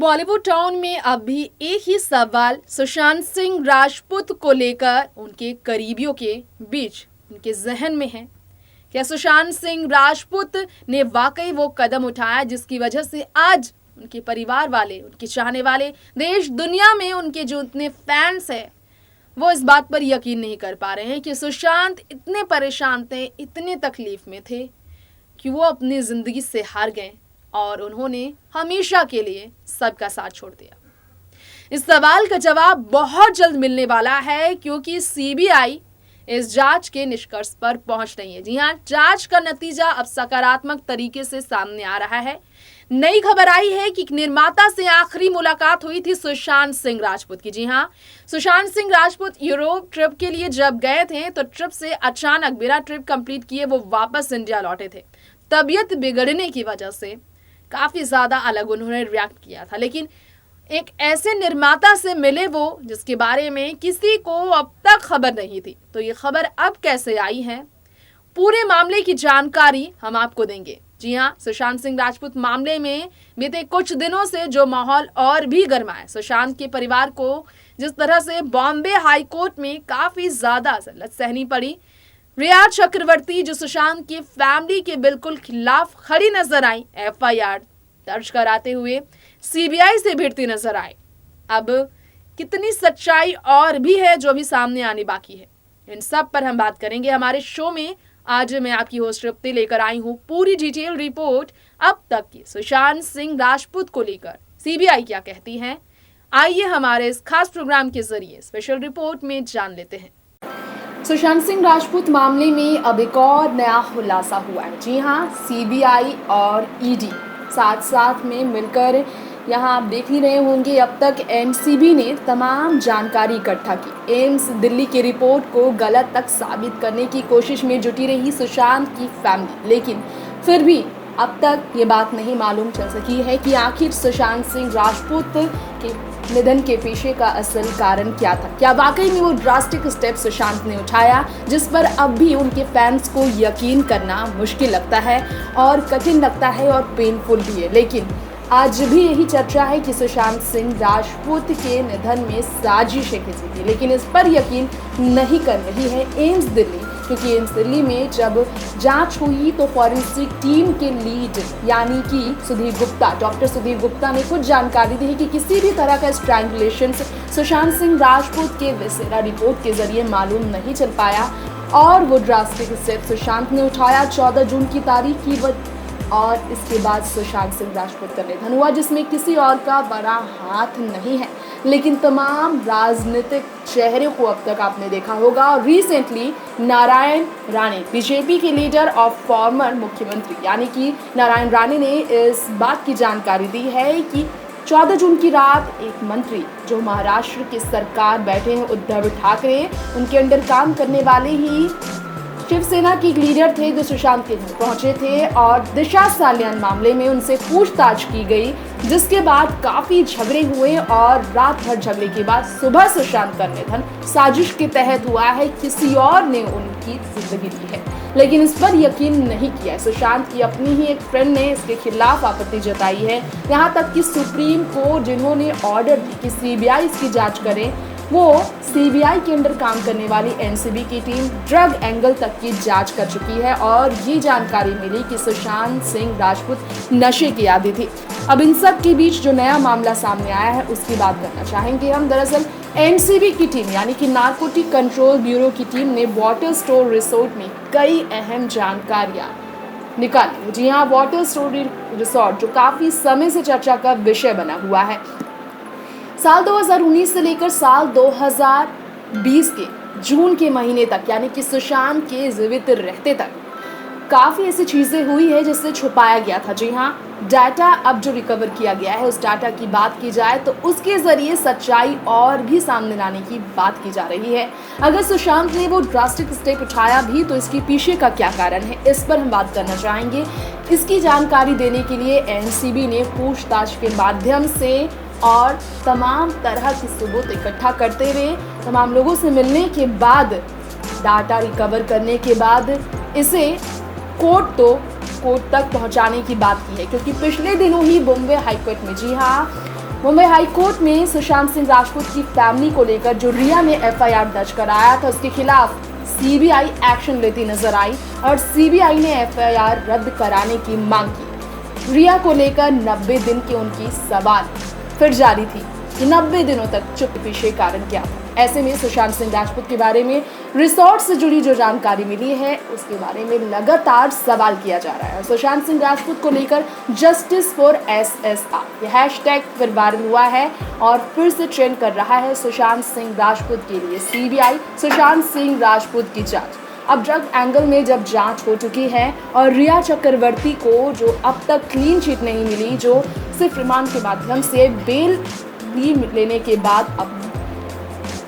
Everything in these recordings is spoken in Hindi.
बॉलीवुड टाउन में अब भी एक ही सवाल सुशांत सिंह राजपूत को लेकर उनके करीबियों के बीच उनके जहन में है। क्या सुशांत सिंह राजपूत ने वाकई वो कदम उठाया जिसकी वजह से आज उनके परिवार वाले, उनके चाहने वाले, देश दुनिया में उनके जो इतने फैंस हैं वो इस बात पर यकीन नहीं कर पा रहे हैं कि सुशांत इतने परेशान थे, इतने तकलीफ में थे कि वो अपनी जिंदगी से हार गए और उन्होंने हमेशा के लिए सबका साथ छोड़ दिया। इस सवाल का जवाब बहुत जल्द मिलने वाला है क्योंकि सीबीआई इस जांच के निष्कर्ष पर पहुंच रही है। जी हां, जांच का नतीजा अब सकारात्मक तरीके से सामने आ रहा है। नई खबर आई है कि निर्माता से आखिरी मुलाकात हुई थी सुशांत सिंह राजपूत की। जी हां, सुशांत सिंह राजपूत यूरोप ट्रिप के लिए जब गए थे तो ट्रिप से अचानक बिना ट्रिप कंप्लीट किए वो वापस इंडिया लौटे थे। तबीयत बिगड़ने की वजह से काफी ज्यादा अलग उन्होंने रिएक्ट किया था, लेकिन एक ऐसे निर्माता से मिले वो जिसके बारे में किसी को अब तक खबर नहीं थी। तो ये खबर अब कैसे आई है, पूरे मामले की जानकारी हम आपको देंगे। जी हाँ, सुशांत सिंह राजपूत मामले में बीते कुछ दिनों से जो माहौल और भी गर्मा है, सुशांत के परिवार को जिस तरह से बॉम्बे हाई कोर्ट में काफी ज्यादा जल्लत सहनी पड़ी। रिया चक्रवर्ती जो सुशांत की फैमिली के बिल्कुल खिलाफ खड़ी नजर आई, एफआईआर दर्ज कराते हुए सीबीआई से भिड़ती नजर आए। अब कितनी सच्चाई और भी है जो भी सामने आने बाकी है, इन सब पर हम बात करेंगे हमारे शो में। आज मैं आपकी होस्ट तृप्ति लेकर आई हूँ पूरी डिटेल रिपोर्ट अब तक की सुशांत सिंह राजपूत को लेकर सीबीआई क्या कहती है। आइए हमारे इस खास प्रोग्राम के जरिए स्पेशल रिपोर्ट में जान लेते हैं। सुशांत सिंह राजपूत मामले में अब एक और नया खुलासा हुआ है। जी हाँ, सीबीआई और ईडी साथ साथ में मिलकर यहाँ आप देख ही रहे होंगे अब तक एनसीबी ने तमाम जानकारी इकट्ठा की। एम्स दिल्ली की रिपोर्ट को गलत तक साबित करने की कोशिश में जुटी रही सुशांत की फैमिली, लेकिन फिर भी अब तक ये बात नहीं मालूम चल सकी है कि आखिर सुशांत सिंह राजपूत के निधन के पीछे का असल कारण क्या था। क्या वाकई में वो ड्रास्टिक स्टेप सुशांत ने उठाया जिस पर अब भी उनके फैंस को यकीन करना मुश्किल लगता है और कठिन लगता है और पेनफुल भी है। लेकिन आज भी यही चर्चा है कि सुशांत सिंह राजपूत के निधन में साजिश है किसी की, लेकिन इस पर यकीन नहीं कर रही है एम्स दिल्ली, क्योंकि एम्स दिल्ली में जब जांच हुई तो फॉरेंसिक टीम के लीड यानी कि सुधीर गुप्ता, डॉक्टर सुधीर गुप्ता ने कुछ जानकारी दी कि किसी भी तरह का स्ट्रैंगुलेशन सुशांत सिंह राजपूत के विसेरा रिपोर्ट के जरिए मालूम नहीं चल पाया और वो ड्रास्टिक स्टेप सुशांत ने उठाया 14 जून की तारीख की और इसके बाद सुशांत सिंह राजपूत का निधन हुआ जिसमें किसी और का बड़ा हाथ नहीं है। लेकिन तमाम राजनीतिक चेहरे को अब तक आपने देखा होगा और रिसेंटली नारायण राणे, बीजेपी के लीडर और फॉर्मर मुख्यमंत्री यानी कि नारायण राणे ने इस बात की जानकारी दी है कि 14 जून की रात एक मंत्री जो महाराष्ट्र की सरकार बैठे हैं उद्धव ठाकरे, उनके अंडर काम करने वाले ही शिवसेना की लीडर थे जो सुशांत के घर पहुंचे थे और दिशा सालियान मामले में उनसे पूछताछ की गई, जिसके बाद काफी झगड़े हुए और रात भर झगड़े के बाद सुबह सुशांत का निधन साजिश के तहत हुआ है, किसी और ने उनकी जिंदगी ली है। लेकिन इस पर यकीन नहीं किया। सुशांत की अपनी ही एक फ्रेंड ने इसके खिलाफ आपत्ति जताई है, यहाँ तक कि सुप्रीम कोर्ट जिन्होंने ऑर्डर दी कि सीबीआई इसकी जांच करे, वो सीबीआई के अंडर काम करने वाली एनसीबी की टीम ड्रग एंगल तक की जांच कर चुकी है और ये जानकारी मिली कि सुशांत सिंह राजपूत नशे की आदी थी। अब इन सब के बीच जो नया मामला सामने आया है उसकी बात करना चाहेंगे हम। दरअसल एनसीबी की टीम यानी कि नारकोटिक कंट्रोल ब्यूरो की टीम ने वाटर स्टोर रिसोर्ट में कई अहम जानकारियां निकाली। जी हाँ, वाटर स्टोर रिसोर्ट जो काफी समय से चर्चा का विषय बना हुआ है। साल 2019 से लेकर साल 2020 के जून के महीने तक यानी कि सुशांत के जीवित रहते तक काफ़ी ऐसी चीज़ें हुई है जिससे छुपाया गया था। जी हाँ, डाटा अब जो रिकवर किया गया है उस डाटा की बात की जाए तो उसके ज़रिए सच्चाई और भी सामने लाने की बात की जा रही है। अगर सुशांत ने वो ड्रास्टिक स्टेप उठाया भी तो इसके पीछे का क्या कारण है, इस पर हम बात करना चाहेंगे। इसकी जानकारी देने के लिए एनसीबी ने पूछताछ के माध्यम से और तमाम तरह की सबूत इकट्ठा करते हुए तमाम लोगों से मिलने के बाद डाटा रिकवर करने के बाद इसे कोर्ट तक पहुंचाने की बात की है, क्योंकि पिछले दिनों ही बॉम्बे हाईकोर्ट में, जी हाँ, मुंबई हाई कोर्ट में सुशांत सिंह राजपूत की फैमिली को लेकर जो रिया ने एफआईआर दर्ज कराया था, उसके खिलाफ सीबीआई एक्शन लेती नजर आई और सीबीआई ने एफआईआर रद्द कराने की मांग की। रिया को लेकर 90 दिन के उनकी सवाल फिर जारी थी कि 90 दिनों तक चुप पीछे कारण क्या था। ऐसे में सुशांत सिंह राजपूत के बारे में रिसोर्ट से जुड़ी जो जानकारी मिली है, उसके बारे में लगातार सवाल किया जा रहा है। सुशांत सिंह राजपूत को लेकर जस्टिस फॉर SSR ये हैशटैग फिर वायरल हुआ है और फिर से ट्रेंड कर रहा है सुशांत सिंह राजपूत के लिए सीबीआई सुशांत सिंह राजपूत की जांच। अब ड्रग एंगल में जब जांच हो चुकी है और रिया चक्रवर्ती को जो अब तक क्लीन चिट नहीं मिली, जो सिर्फ रिमांड के माध्यम से बेल लेने के बाद अब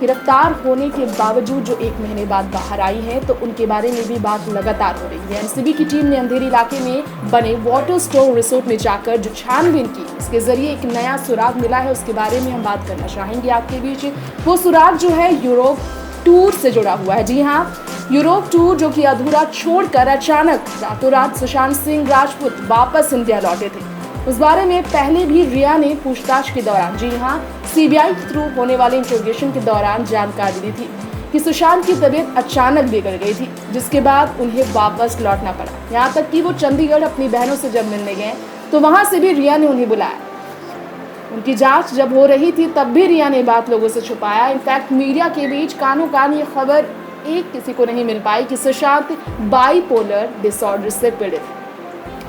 गिरफ्तार होने के बावजूद जो 1 महीने बाद बाहर आई है, तो उनके बारे में भी बात लगातार हो रही है। एनसीबी की टीम ने अंधेरी इलाके में बने वाटर स्टोर रिसोर्ट में जाकर जो छानबीन की, इसके जरिए एक नया सुराग मिला है। उसके बारे में हम बात करना चाहेंगे आपके बीच। वो सुराग जो है यूरोप टूर से जुड़ा हुआ है। जी हाँ, यूरोप टूर जो कि अधूरा छोड़कर अचानक रातों रात सुशांत सिंह राजपूत वापस इंडिया लौटे थे। उस बारे में पहले भी रिया ने पूछताछ के दौरान, जी हाँ, सीबीआई के थ्रू होने वाले इंट्रोगेशन के दौरान जानकारी दी थी कि सुशांत की तबीयत अचानक बिगड़ गई थी, जिसके बाद उन्हें वापस लौटना पड़ा। यहाँ तक कि वो चंडीगढ़ अपनी बहनों से जब मिलने गए तो वहां से भी रिया ने उन्हें बुलाया। उनकी जांच जब हो रही थी तब भी रिया ने बात लोगों से छुपाया। इनफैक्ट मीडिया के बीच कानों कान ये खबर एक किसी को नहीं मिल पाई कि सुशांत बाइपोलर डिसऑर्डर से पीड़ित है।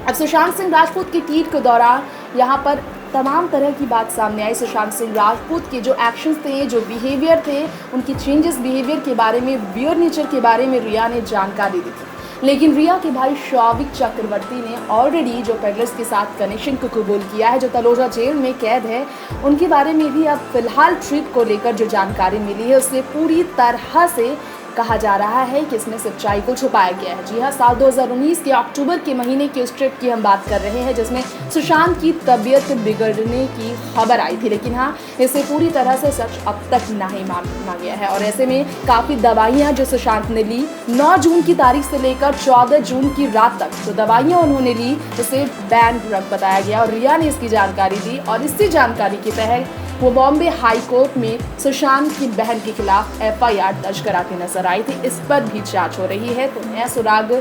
अब सुशांत सिंह राजपूत की ट्वीट के दौरान यहाँ पर तमाम तरह की बात सामने आई। सुशांत सिंह राजपूत के जो एक्शंस थे, जो बिहेवियर थे, उनकी चेंजेस बिहेवियर के बारे में, वियर नेचर के बारे में रिया ने जानकारी दी थी। लेकिन रिया के भाई शौविक चक्रवर्ती ने ऑलरेडी जो पेडलर्स के साथ कनेक्शन को कबूल किया है, जो तलोजा जेल में कैद है, उनके बारे में भी अब फिलहाल ट्रिप को लेकर जो जानकारी मिली है, उससे पूरी तरह से कहा जा रहा है कि इसमें सच्चाई को छुपाया गया है। जी हाँ, साल 2019 के अक्टूबर के महीने की उस ट्रिप की हम बात कर रहे हैं जिसमें सुशांत की तबीयत बिगड़ने की खबर आई थी। लेकिन हाँ, इसे पूरी तरह से सच अब तक नहीं माना गया है और ऐसे में काफ़ी दवाइयाँ जो सुशांत ने ली 9 जून की तारीख से लेकर 14 जून की रात तक जो दवाइयाँ उन्होंने ली, उसे बैन ड्रग बताया गया और रिया ने इसकी जानकारी दी और इसी जानकारी के तहत वो बॉम्बे हाई कोर्ट में सुशांत की बहन के खिलाफ एफआईआर दर्ज कराती नजर आई थी। इस पर भी जांच हो रही है। तो नया सुराग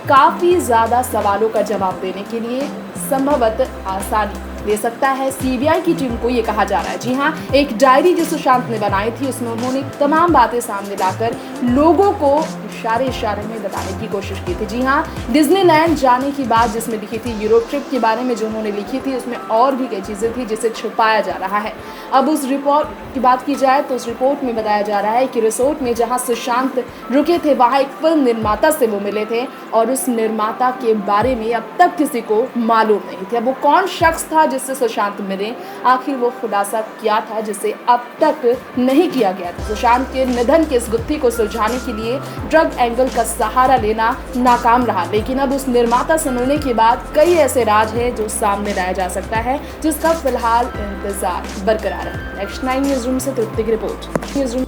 काफी ज्यादा सवालों का जवाब देने के लिए संभवतः आसानी दे सकता है सीबीआई की टीम को, ये कहा जा रहा है। जी हाँ, एक डायरी जो सुशांत ने बनाई थी उसमें उन्होंने तमाम बातें सामने लाकर लोगों को इशारे में बताने की कोशिश की थी। जी हाँ, डिज्नीलैंड जाने की बात जिसमें लिखी थी, यूरोप ट्रिप के बारे में जो उन्होंने लिखी थी, उसमें और भी कई चीज़ें थी जिसे छुपाया जा रहा है। अब उस रिपोर्ट की बात की जाए तो उस रिपोर्ट में बताया जा रहा है कि रिसोर्ट में जहाँ सुशांत रुके थे वहाँ एक फिल्म निर्माता से वो मिले थे और उस निर्माता के बारे में अब तक किसी को मालूम नहीं था। वो कौन शख्स था जिससे सुशांत मिले, आखिर वो खुलासा क्या था जिसे अब तक नहीं किया गया था। सुशांत के निधन के इस गुत्थी को सुलझाने के लिए ड्रग एंगल का सहारा लेना नाकाम रहा, लेकिन अब उस निर्माता से मिलने के बाद कई ऐसे राज हैं जो सामने लाया जा सकता है, जिसका फिलहाल इंतजार बरकरार है। नेक्स्ट 9 न्यूज रूम से तृप्ति की रिपोर्ट।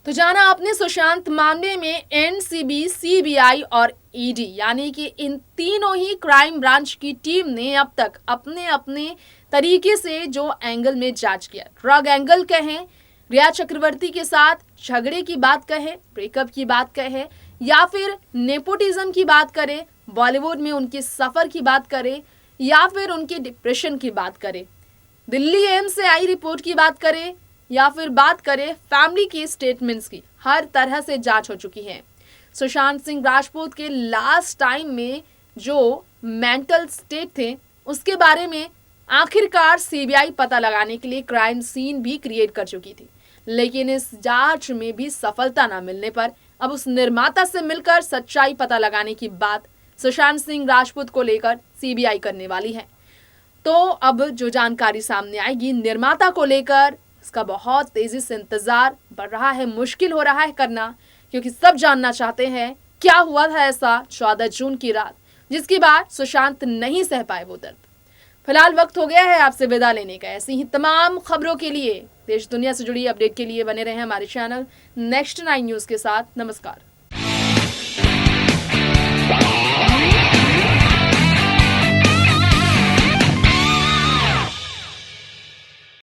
तो जाना आपने सुशांत मामले में एनसीबी, सीबीआई और ईडी यानी कि इन तीनों ही क्राइम ब्रांच की टीम ने अब तक अपने अपने तरीके से जो एंगल में जांच किया, ड्रग एंगल कहें, रिया चक्रवर्ती के साथ झगड़े की बात कहें, ब्रेकअप की बात कहें या फिर नेपोटिज्म की बात करें, बॉलीवुड में उनके सफर की बात करें या फिर उनके डिप्रेशन की बात करें, दिल्ली एम्स से आई रिपोर्ट की बात करें या फिर बात करें फैमिली के स्टेटमेंट्स की, हर तरह से जांच हो चुकी है। सुशांत सिंह राजपूत के लास्ट टाइम में जो मेंटल स्टेट थे उसके बारे में आखिरकार सीबीआई पता लगाने के लिए क्राइम सीन भी क्रिएट कर चुकी थी, लेकिन इस जांच में भी सफलता न मिलने पर अब उस निर्माता से मिलकर सच्चाई पता लगाने की बात सुशांत सिंह राजपूत को लेकर सीबीआई करने वाली है। तो अब जो जानकारी सामने आएगी निर्माता को लेकर, इसका बहुत तेजी से इंतजार बढ़ रहा है, मुश्किल हो रहा है करना, क्योंकि सब जानना चाहते हैं क्या हुआ था ऐसा 14 जून की रात जिसके बाद सुशांत नहीं सह पाए वो दर्द। फिलहाल वक्त हो गया है आपसे विदा लेने का। ऐसी ही तमाम खबरों के लिए, देश दुनिया से जुड़ी अपडेट के लिए बने रहे हमारे चैनल नेक्स्ट 9 न्यूज के साथ। नमस्कार।